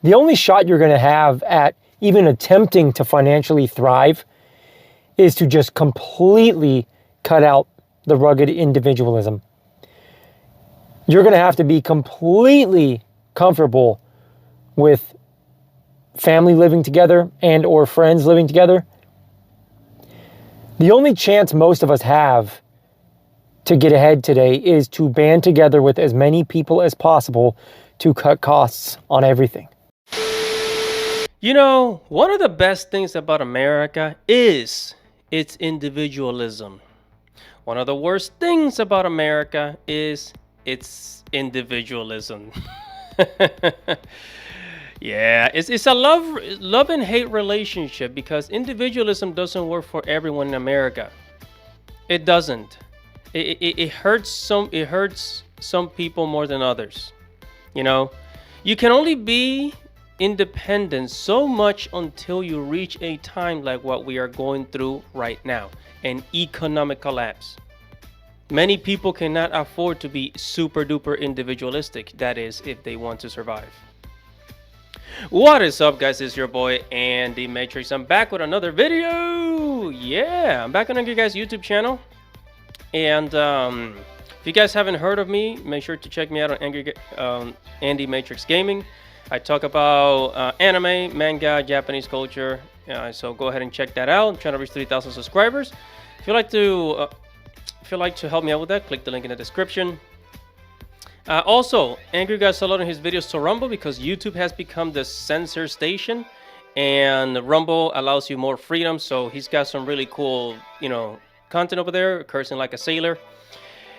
The only shot you're going to have at even attempting to financially thrive is to just completely cut out the rugged individualism. You're going to have to be completely comfortable with family living together and or friends living together. The only chance most of us have to get ahead today is to band together with as many people as possible to cut costs on everything. You know, one of the best things about America is its individualism. One of the worst things about America is its individualism. Yeah, it's a love and hate relationship, because individualism doesn't work for everyone in America. It doesn't. It hurts some people more than others. You know, you can only be independent so much until you reach a time like what we are going through right now, an economic collapse. Many people cannot afford to be super duper individualistic. That is, if they want to survive. What is up, guys? It's your boy Andy Matrix. I'm back with another video. Yeah, I'm back on your guys' YouTube channel. And if you guys haven't heard of me, make sure to check me out on Andy Matrix Gaming. I talk about anime, manga, Japanese culture. So go ahead and check that out. I'm trying to reach 3,000 subscribers. If you'd like to help me out with that, click the link in the description. Also, Angry Guy's uploading his videos to Rumble because YouTube has become the censor station, and Rumble allows you more freedom. So he's got some really cool, content over there, cursing like a sailor.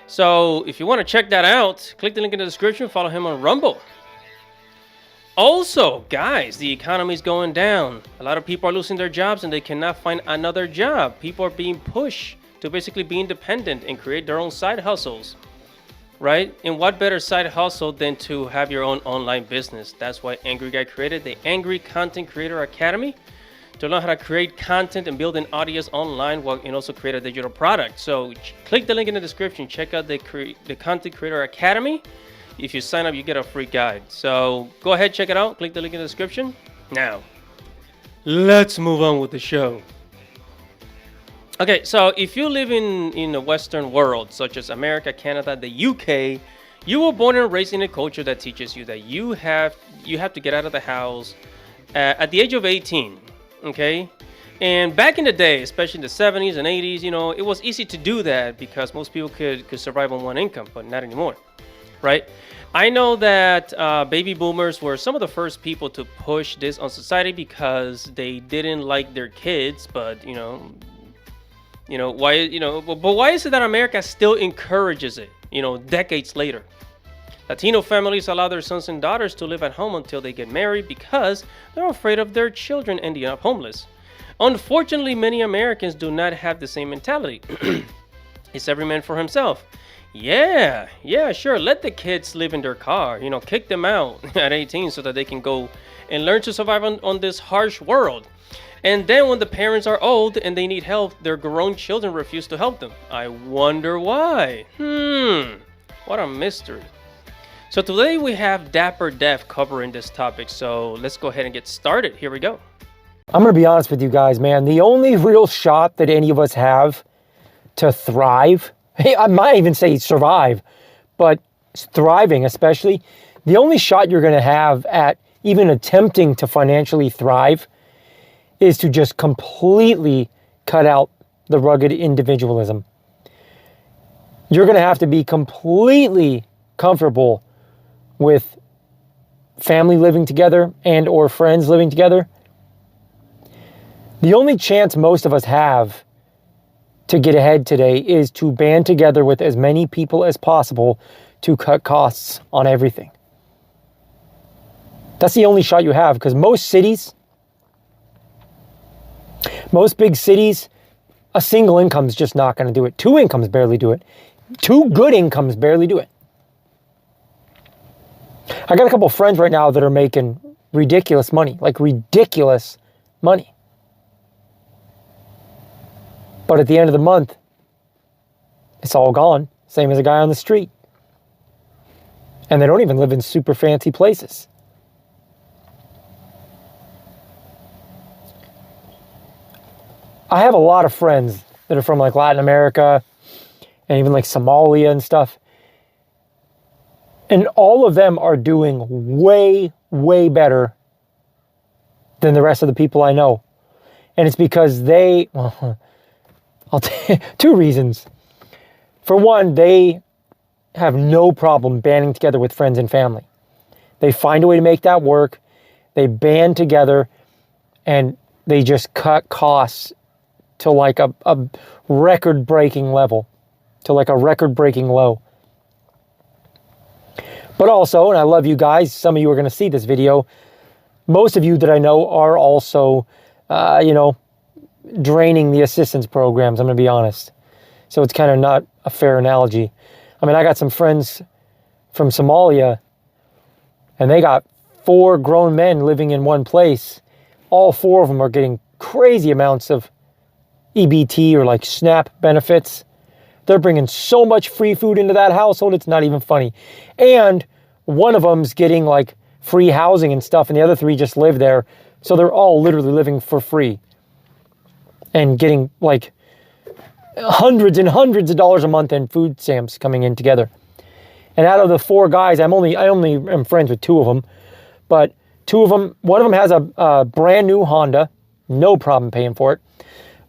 So if you want to check that out, click the link in the description. Follow him on Rumble. Also, guys, the economy is going down. A lot of people are losing their jobs and they cannot find another job. People are being pushed to basically be independent and create their own side hustles. Right? And what better side hustle than to have your own online business? That's why Angry Guy created the Angry Content Creator Academy, to learn how to create content and build an audience online and also create a digital product. So click the link in the description. Check out the Content Creator Academy. If you sign up, you get a free guide. So go ahead, check it out. Click the link in the description. Now, let's move on with the show. Okay, so if you live in the Western world, such as America, Canada, the UK, you were born and raised in a culture that teaches you that you have to get out of the house at the age of 18, okay? And back in the day, especially in the 70s and 80s, it was easy to do that because most people could survive on one income, but not anymore, right? I know that baby boomers were some of the first people to push this on society because they didn't like their kids, but but why is it that America still encourages it, decades later? Latino families allow their sons and daughters to live at home until they get married because they're afraid of their children ending up homeless. Unfortunately, many Americans do not have the same mentality. It's every man for himself. Yeah, sure, let the kids live in their car, kick them out at 18 so that they can go and learn to survive on this harsh world. And then when the parents are old and they need help, their grown children refuse to help them. I wonder why. What a mystery. So today we have Dapper Def covering this topic. So let's go ahead and get started. Here we go. I'm going to be honest with you guys, man. The only real shot that any of us have to thrive, I might even say survive, but thriving especially, the only shot you're going to have at even attempting to financially thrive is to just completely cut out the rugged individualism. You're going to have to be completely comfortable with family living together and or friends living together. The only chance most of us have to get ahead today is to band together with as many people as possible to cut costs on everything. That's the only shot you have, because most big cities, a single income is just not going to do it. Two incomes barely do it. Two good incomes barely do it. I got a couple of friends right now that are making ridiculous money, like ridiculous money. But at the end of the month, it's all gone. Same as a guy on the street. And they don't even live in super fancy places. I have a lot of friends that are from like Latin America and even like Somalia and stuff. And all of them are doing way, way better than the rest of the people I know. And it's because they, well, I'll tell you, two reasons. For one, they have no problem banding together with friends and family. They find a way to make that work. They band together and they just cut costs to like a record-breaking level, to like a record-breaking low. But also, and I love you guys, some of you are going to see this video, most of you that I know are also, draining the assistance programs, I'm going to be honest. So it's kind of not a fair analogy. I mean, I got some friends from Somalia, and they got 4 grown men living in one place. All 4 of them are getting crazy amounts of EBT or like SNAP benefits. They're bringing so much free food into that household, it's not even funny. And one of them's getting like free housing and stuff, and the other 3 just live there. So they're all literally living for free and getting like hundreds and hundreds of dollars a month in food stamps coming in together. And out of the 4 guys, I only am friends with 2 of them, but 2 of them, one of them has a brand new Honda, no problem paying for it.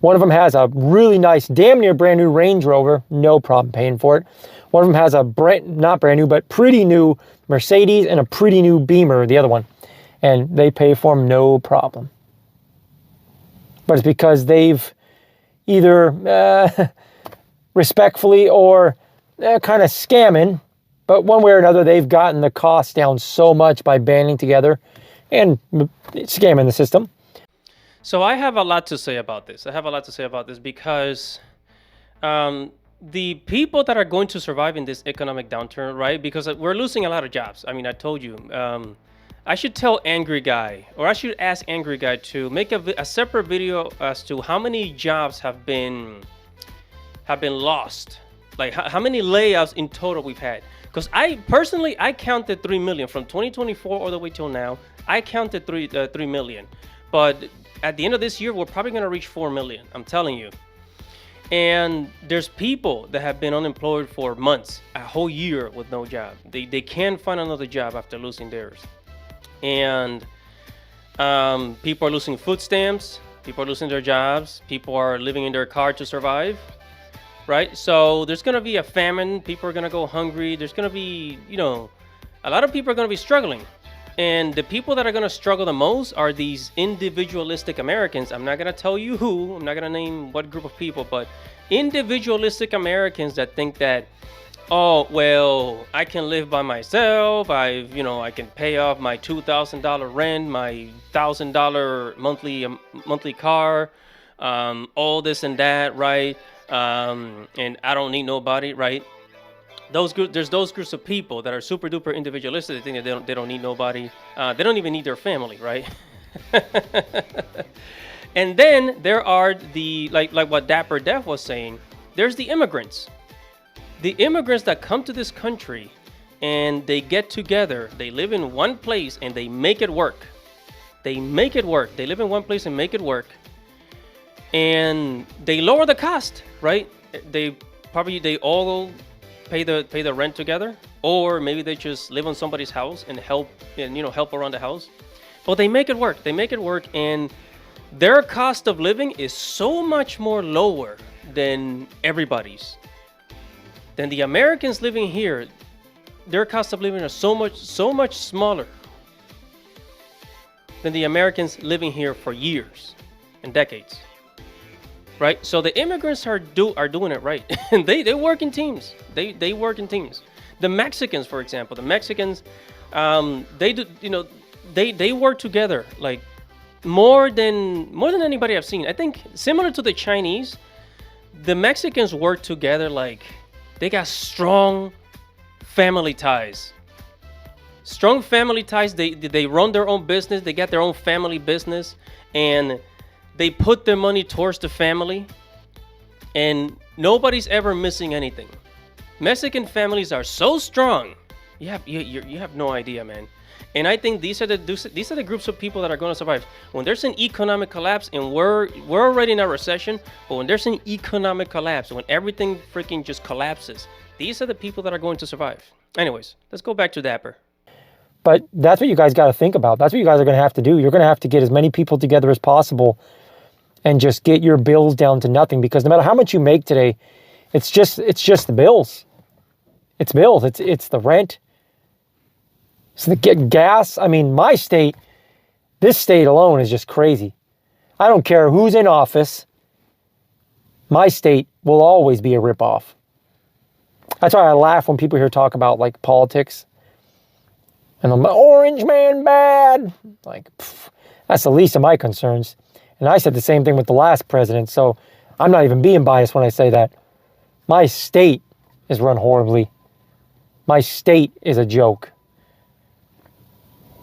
One of them has a really nice, damn near brand new Range Rover, no problem paying for it. One of them has a not brand new, but pretty new Mercedes and a pretty new Beamer, the other one. And they pay for them no problem. But it's because they've either respectfully or kind of scamming, but one way or another, they've gotten the cost down so much by banding together and scamming the system. So I have a lot to say about this. Because the people that are going to survive in this economic downturn, right? Because we're losing a lot of jobs. I mean, I told you. I should tell Angry Guy, or I should ask Angry Guy to make a separate video as to how many jobs have been lost. Like how many layoffs in total we've had. Because I personally counted 3 million from 2024 all the way till now. I counted 3 million. But at the end of this year, we're probably going to reach 4 million. I'm telling you. And there's people that have been unemployed for months, a whole year with no job. They can't find another job after losing theirs. And people are losing food stamps. People are losing their jobs. People are living in their car to survive. Right? So there's going to be a famine. People are going to go hungry. There's going to be, a lot of people are going to be struggling. And the people that are going to struggle the most are these individualistic Americans. I'm not going to tell you who. I'm not going to name what group of people. But individualistic Americans that think that, oh, well, I can live by myself. I can pay off my $2,000 rent, my $1,000 monthly car, all this and that, right? And I don't need nobody, right? There's those groups of people that are super duper individualistic. They think that they don't need nobody. They don't even need their family, right? And then there are the like what Dapper Def was saying. There's the immigrants. The immigrants that come to this country and they get together, they live in one place and they make it work. They make it work. They live in one place and make it work. And they lower the cost, right? They all pay the rent together, or maybe they just live on somebody's house and help around the house. But they make it work. They make it work, and their cost of living is so much more lower than everybody's. Than the Americans living here, their cost of living is so much smaller than the Americans living here for years and decades. Right? So the immigrants are doing it right. And they work in teams. They work in teams. The Mexicans, for example, they work together like more than anybody I've seen. I think similar to the Chinese, the Mexicans work together like they got strong family ties. Strong family ties. They run their own business. They got their own family business, and they put their money towards the family, and nobody's ever missing anything. Mexican families are so strong. You have no idea, man. And I think these are the groups of people that are going to survive. When there's an economic collapse, and we're already in a recession, but when there's an economic collapse, when everything freaking just collapses, these are the people that are going to survive. Anyways, let's go back to Dapper. But that's what you guys got to think about. That's what you guys are going to have to do. You're going to have to get as many people together as possible and just get your bills down to nothing, because no matter how much you make today, it's just the bills. It's bills. It's the rent. It's the gas. I mean, my state, this state alone is just crazy. I don't care who's in office. My state will always be a ripoff. That's why I laugh when people here talk about like politics. And I'm like, orange man bad. Like, that's the least of my concerns. And I said the same thing with the last president. So I'm not even being biased when I say that. My state is run horribly. My state is a joke.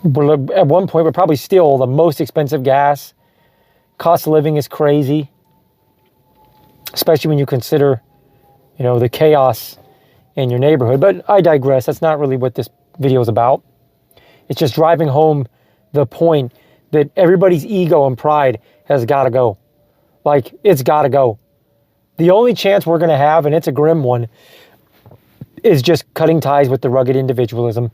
At one point, we're probably still the most expensive gas. Cost of living is crazy. Especially when you consider, the chaos in your neighborhood. But I digress. That's not really what this video is about. It's just driving home the point that everybody's ego and pride has got to go. Like, it's got to go. The only chance we're going to have, and it's a grim one, is just cutting ties with the rugged individualism.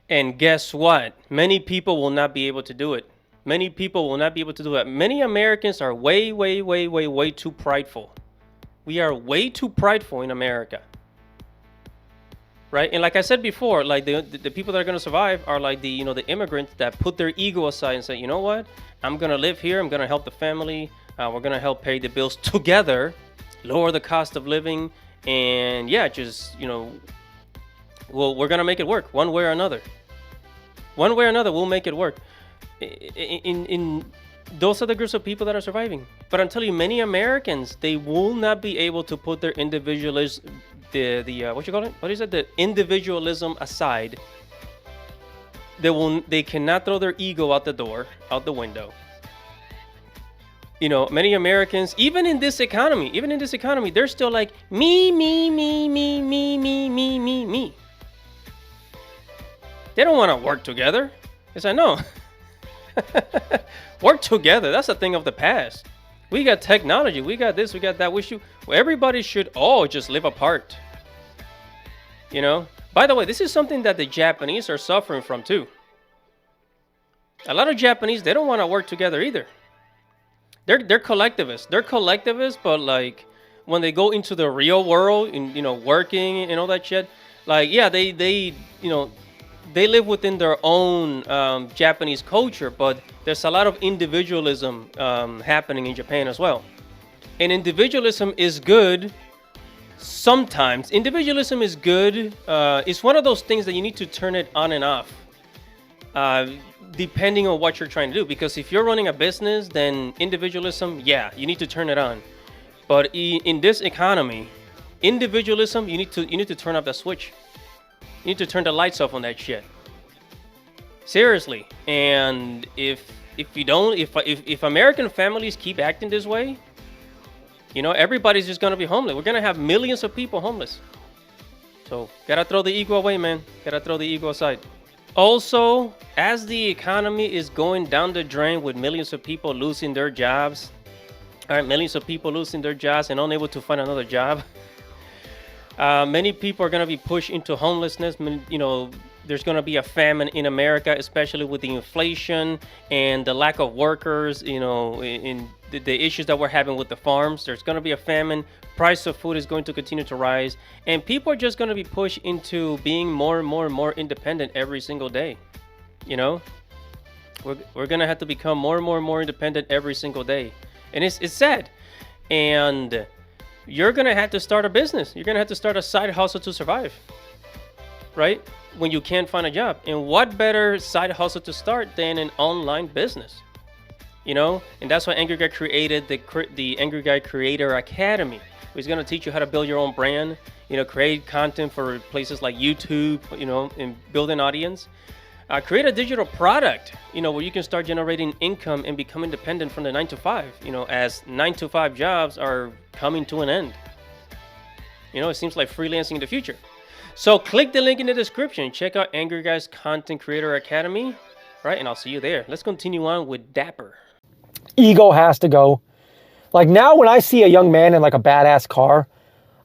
And guess what? Many people will not be able to do it. Many people will not be able to do it. Many Americans are way, way, way, way, way too prideful. We are way too prideful in America. Right? And like I said before, like the people that are going to survive are like the immigrants that put their ego aside and say, you know what? I'm going to live here. I'm going to help the family. We're going to help pay the bills together, lower the cost of living. And yeah, just, we're going to make it work one way or another. One way or another, we'll make it work. In those are the groups of people that are surviving. But I'm telling you, many Americans, they will not be able to put their individualism, the individualism aside. They cannot throw their ego out the window. Many Americans, even in this economy, they're still like me. They don't want to work together. Yes, I know. Work together. That's a thing of the past. We got technology. We got this. We got that. Everybody should all just live apart. By the way, this is something that the Japanese are suffering from too. A lot of Japanese, they don't want to work together either. They're collectivists. They're collectivists, but like when they go into the real world and working and all that shit, like yeah, they live within their own Japanese culture, but there's a lot of individualism happening in Japan as well. And individualism is good sometimes. Individualism is good. It's one of those things that you need to turn it on and off, depending on what you're trying to do. Because if you're running a business, then individualism, yeah, you need to turn it on. But in this economy, individualism, you need to turn off the switch. You need to turn the lights off on that shit. Seriously. And if American families keep acting this way, everybody's just gonna be homeless. We're gonna have millions of people homeless. So gotta throw the ego away, man. Gotta throw the ego aside. Also, as the economy is going down the drain with millions of people losing their jobs, millions of people losing their jobs and unable to find another job. Many people are going to be pushed into homelessness. There's going to be a famine in America, especially with the inflation and the lack of workers, in the issues that we're having with the farms. There's going to be a famine. Price of food is going to continue to rise. And people are just going to be pushed into being more and more and more independent every single day. We're going to have to become more and more and more independent every single day. And it's sad. And you're going to have to start a business. You're going to have to start a side hustle to survive, right? When you can't find a job. And what better side hustle to start than an online business? And that's why Angry Guy created the Angry Guy Creator Academy. He's going to teach you how to build your own brand, create content for places like YouTube, and build an audience. Create a digital product, where you can start generating income and become independent from the 9 to 5, as 9 to 5 jobs are coming to an end. It seems like freelancing in the future. So click the link in the description. Check out Angry Guys Content Creator Academy. Right, and I'll see you there. Let's continue on with Dapper. Ego has to go. Like now when I see a young man in like a badass car,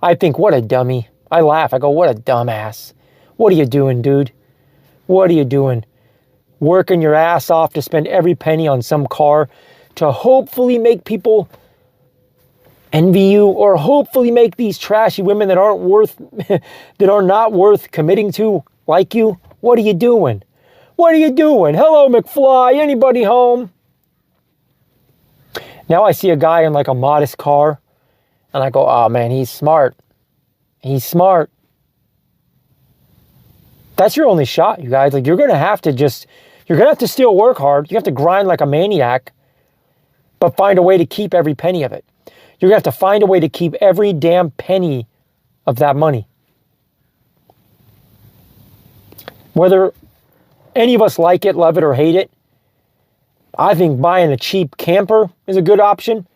I think, what a dummy. I laugh. I go, what a dumbass. What are you doing, dude? What are you doing? Working your ass off to spend every penny on some car to hopefully make people envy you, or hopefully make these trashy women that aren't worth, that are not worth committing to like you. What are you doing? What are you doing? Hello, McFly. Anybody home? Now I see a guy in like a modest car and I go, oh man, he's smart. He's smart. That's your only shot, you guys. Like you're going to have to still work hard. You have to grind like a maniac, but find a way to keep every penny of it. You're going to have to find a way to keep every damn penny of that money. Whether any of us like it, love it, or hate it, I think buying a cheap camper is a good option.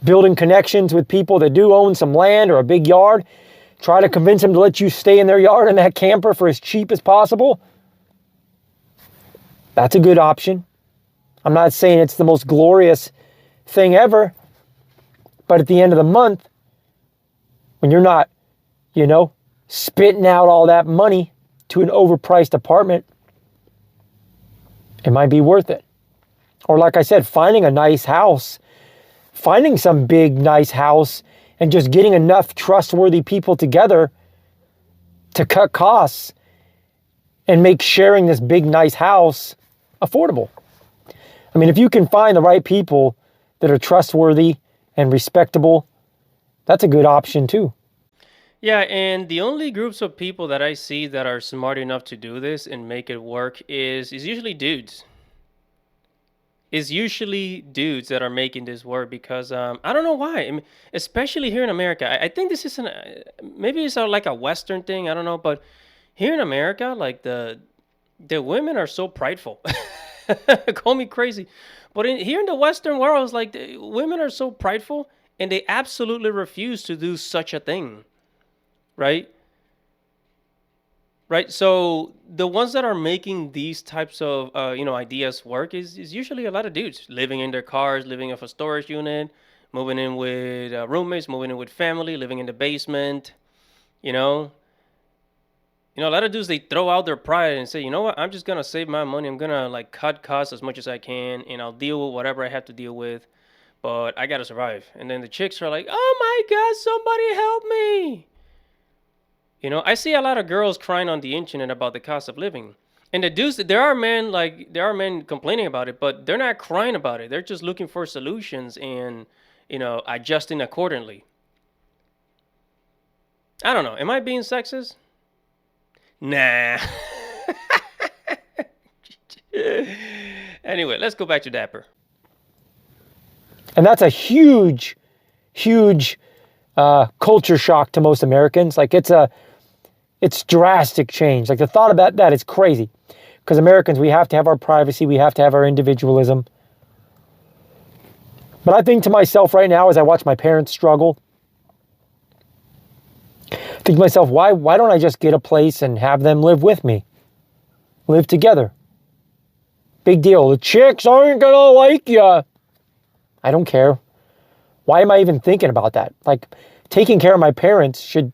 Building connections with people that do own some land or a big yard. Try to convince them to let you stay in their yard in that camper for as cheap as possible. That's a good option. I'm not saying it's the most glorious thing ever, but at the end of the month, when you're not, spitting out all that money to an overpriced apartment, it might be worth it. Or like I said, finding a nice house, finding some big, nice house, and just getting enough trustworthy people together to cut costs and make sharing this big, nice house affordable. I mean, if you can find the right people that are trustworthy and respectable, that's a good option too. Yeah, and the only groups of people that I see that are smart enough to do this and make it work is usually dudes. It's usually dudes that are making this work because I don't know why. I mean, especially here in America. I think this is maybe it's like a Western thing. I don't know, but here in America, like the women are so prideful. Call me crazy, but here in the Western world, it's like the women are so prideful and they absolutely refuse to do such a thing. Right? Right. So the ones that are making these types of, ideas work is usually a lot of dudes living in their cars, living off a storage unit, moving in with roommates, moving in with family, living in the basement. A lot of dudes, they throw out their pride and say, you know what, I'm just going to save my money. I'm going to like cut costs as much as I can and I'll deal with whatever I have to deal with. But I got to survive. And then the chicks are like, oh my God, somebody help me. I see a lot of girls crying on the internet about the cost of living. And the dudes, there are men complaining about it, but they're not crying about it. They're just looking for solutions and, adjusting accordingly. I don't know. Am I being sexist? Nah. Anyway, let's go back to Dapper. And that's a huge, huge culture shock to most Americans. Like it's drastic change. Like the thought about that is crazy. Because Americans, we have to have our privacy. We have to have our individualism. But I think to myself right now, as I watch my parents struggle, I think to myself, why don't I just get a place and have them live with me? Live together. Big deal. The chicks aren't going to like you. I don't care. Why am I even thinking about that? Like, taking care of my parents should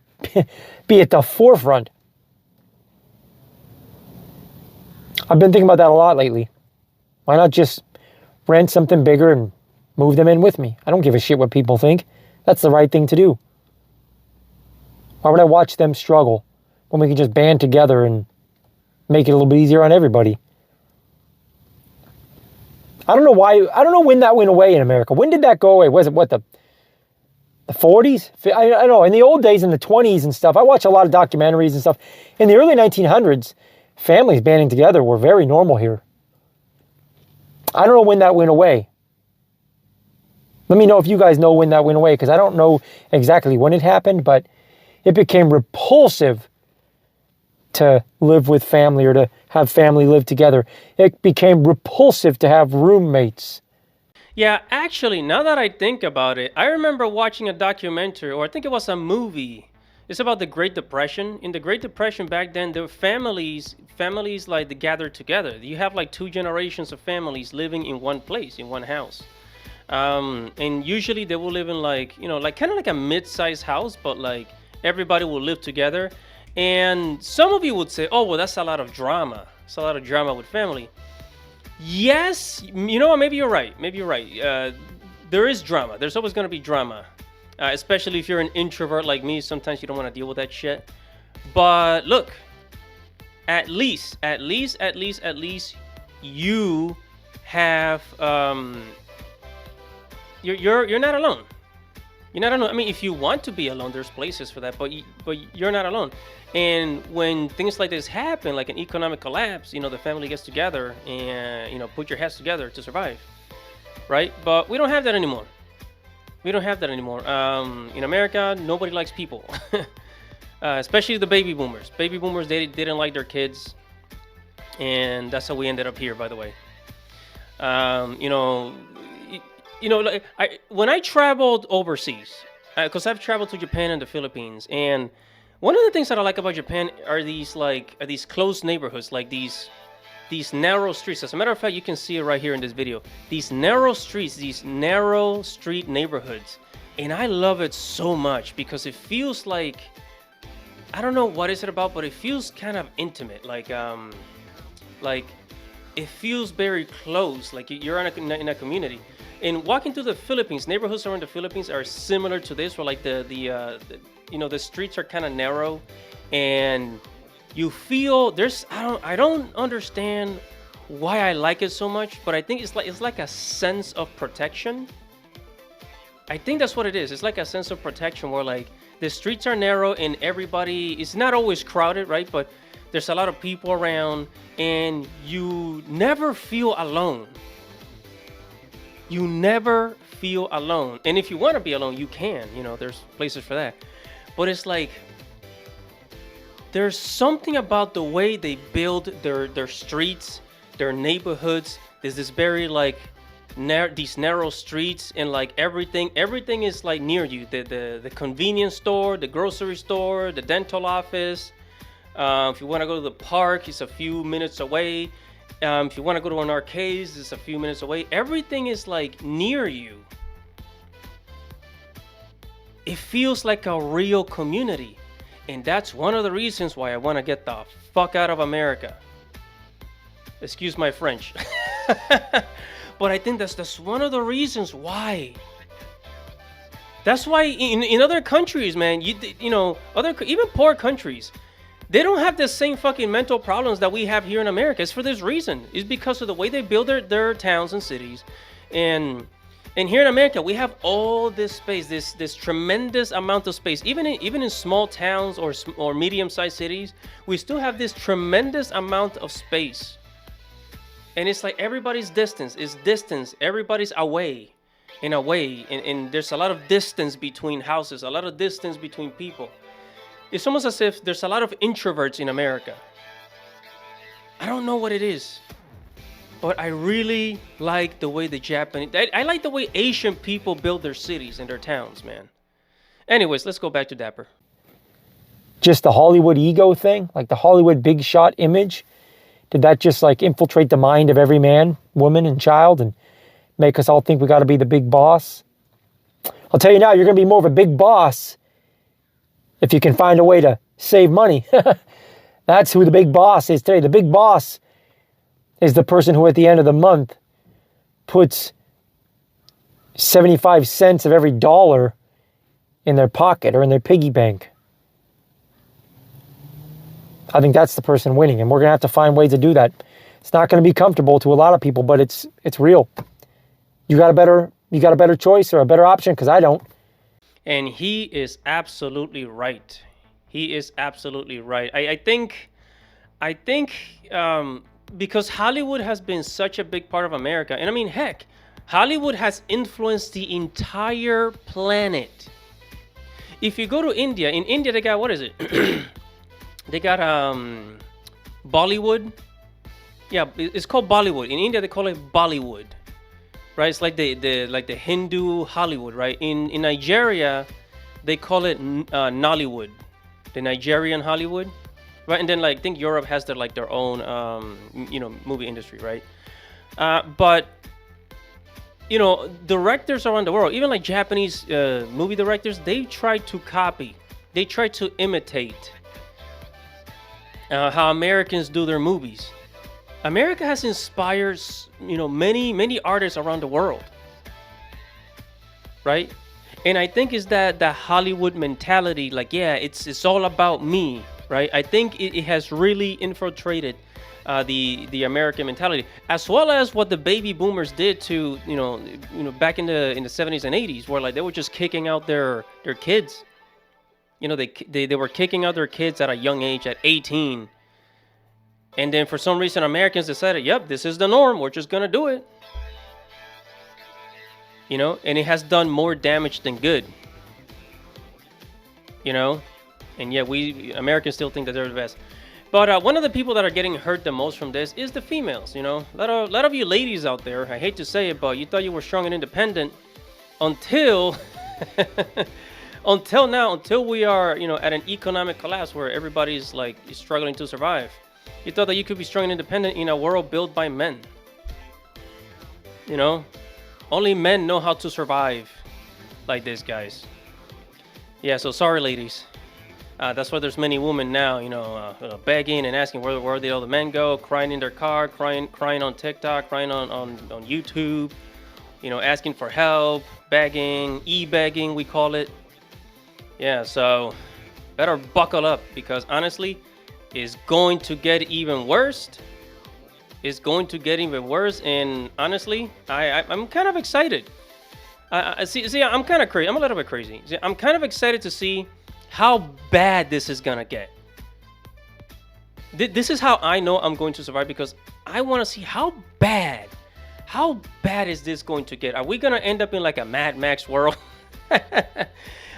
be at the forefront. I've been thinking about that a lot lately. Why not just rent something bigger and move them in with me? I don't give a shit what people think. That's the right thing to do. Why would I watch them struggle when we can just band together and make it a little bit easier on everybody? I don't know why. I don't know when that went away in America. When did that go away? Was it the 40s? I don't know. In the old days, in the 20s and stuff, I watch a lot of documentaries and stuff. In the early 1900s, families banding together were very normal here. I don't know when that went away. Let me know if you guys know when that went away, because I don't know exactly when it happened, but it became repulsive to live with family or to have family live together. It became repulsive to have roommates. Yeah, actually, now that I think about it, I remember watching a documentary, or I think it was a movie, It's about the Great Depression. In the Great Depression back then, there were families like they gathered together. You have like 2 generations of families living in one place, in one house. And usually they will live in like, like kind of like a mid-sized house, but like everybody will live together. And some of you would say, oh, well, that's a lot of drama. It's a lot of drama with family. Yes, you know what? Maybe you're right. There is drama. There's always going to be drama. Especially if you're an introvert like me, sometimes you don't want to deal with that shit. But look, at least you have you're not alone. You're not alone. I mean, if you want to be alone, there's places for that, but you're not alone. And when things like this happen, like an economic collapse, the family gets together and put your heads together to survive, right? But we don't have that anymore. In America, nobody likes people, especially the baby boomers. Baby boomers, they didn't like their kids, and that's how we ended up here, by the way. When I traveled overseas, because I've traveled to Japan and the Philippines, and one of the things that I like about Japan are these closed neighborhoods, like these narrow streets. As a matter of fact, you can see it right here in this video. These narrow streets, these narrow street neighborhoods. And I love it so much because it feels like, I don't know what is it about, but it feels kind of intimate. Like it feels very close, like you're in a community. And walking through the Philippines, neighborhoods around the Philippines are similar to this, where like the streets are kind of narrow, and you feel I don't understand why I like it so much, but I think it's like a sense of protection. I think that's what it is. It's like a sense of protection where like the streets are narrow and everybody is not always crowded, right? But there's a lot of people around and you never feel alone. You never feel alone. And if you want to be alone, you can, there's places for that. But it's like, there's something about the way they build their streets, their neighborhoods. There's this very like these narrow streets, and like everything is like near you. The convenience store, the grocery store, the dental office. If you want to go to the park, it's a few minutes away. If you want to go to an arcade, it's a few minutes away. Everything is like near you. It feels like a real community. And that's one of the reasons why I want to get the fuck out of America. Excuse my French. But I think that's one of the reasons why. That's why in other countries, man, even poor countries, they don't have the same fucking mental problems that we have here in America. It's for this reason. It's because of the way they build their towns and cities. And here in America, we have all this space, this tremendous amount of space. Even in small towns or medium-sized cities, we still have this tremendous amount of space. And it's like everybody's distance. Everybody's away, and there's a lot of distance between houses, a lot of distance between people. It's almost as if there's a lot of introverts in America. I don't know what it is. But I really like the way the Japanese... I like the way Asian people build their cities and their towns, man. Anyways, let's go back to Dapper. Just the Hollywood ego thing, like the Hollywood big shot image. Did that just like infiltrate the mind of every man, woman, and child and make us all think we got to be the big boss? I'll tell you now, you're going to be more of a big boss if you can find a way to save money. That's who the big boss is today. The big boss is the person who at the end of the month puts 75 cents of every dollar in their pocket or in their piggy bank. I think that's the person winning, and we're going to have to find ways to do that. It's not going to be comfortable to a lot of people, but it's real. You got a better choice or a better option? Because I don't. And he is absolutely right. He is absolutely right. I think because Hollywood has been such a big part of America, and I mean, heck, Hollywood has influenced the entire planet. If you go to India, in India they got, what is it? They got Bollywood. Yeah, it's called Bollywood. In India they call it Bollywood. Right? It's like the Hindu Hollywood, right? In Nigeria they call it Nollywood. the Nigerian Hollywood, right? And then like I think Europe has their own movie industry, right? But directors around the world, even like Japanese movie directors, they try to copy, they try to imitate how Americans do their movies. America has inspired many artists around the world, right? And I think it's that Hollywood mentality, like, yeah, it's all about me, right? I think it has really infiltrated the American mentality, as well as what the baby boomers did to back in the 70s and 80s, where like they were just kicking out their kids. They were kicking out their kids at a young age, at 18. And then for some reason Americans decided, yep, this is the norm, we're just gonna do it. And it has done more damage than good. And yet we Americans still think that they're the best. But one of the people that are getting hurt the most from this is the females. A lot of you ladies out there, I hate to say it, but you thought you were strong and independent until until we are at an economic collapse where everybody's like struggling to survive. You thought that you could be strong and independent in a world built by men. Only men know how to survive like this, guys. Yeah, so sorry, ladies. That's why there's many women now, begging and asking where did all the men go, crying in their car, crying on TikTok, crying on YouTube, asking for help, begging, e-begging, we call it. Yeah, so better buckle up, because honestly, it's going to get even worse. It's going to get even worse, and honestly, I'm kind of excited. See, I'm kind of crazy. I'm a little bit crazy. See, I'm kind of excited to see how bad this is gonna get. This is how I know I'm going to survive, because I want to see how bad is this going to get. Are we gonna end up in like a Mad Max world?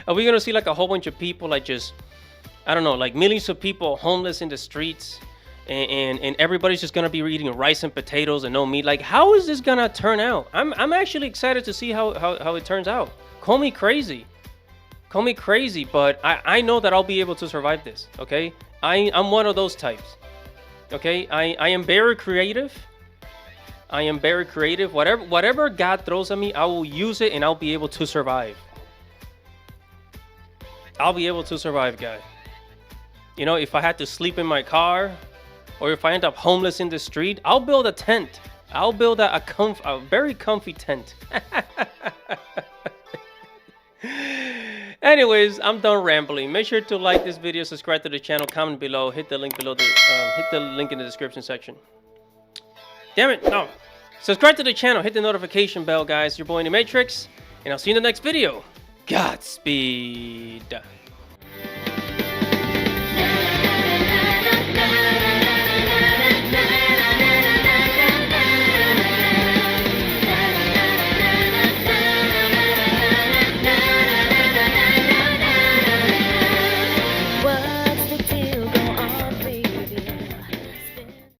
Are we gonna see like a whole bunch of people like just, I don't know, like millions of people homeless in the streets, and everybody's just gonna be eating rice and potatoes and no meat? Like, how is this gonna turn out? I'm actually excited to see how it turns out. Call me crazy, but I know that I'll be able to survive this. Okay, I'm one of those types. Okay, I am very creative. Whatever God throws at me, I will use it, and I'll be able to survive. I'll be able to survive, guy. If I had to sleep in my car, or if I end up homeless in the street, I'll build a tent. I'll build a very comfy tent. Anyways, I'm done rambling. Make sure to like this video, subscribe to the channel, comment below, hit the link below hit the link in the description section. Damn it, no. Subscribe to the channel, hit the notification bell, guys. Your boy in the Matrix, and I'll see you in the next video. Godspeed.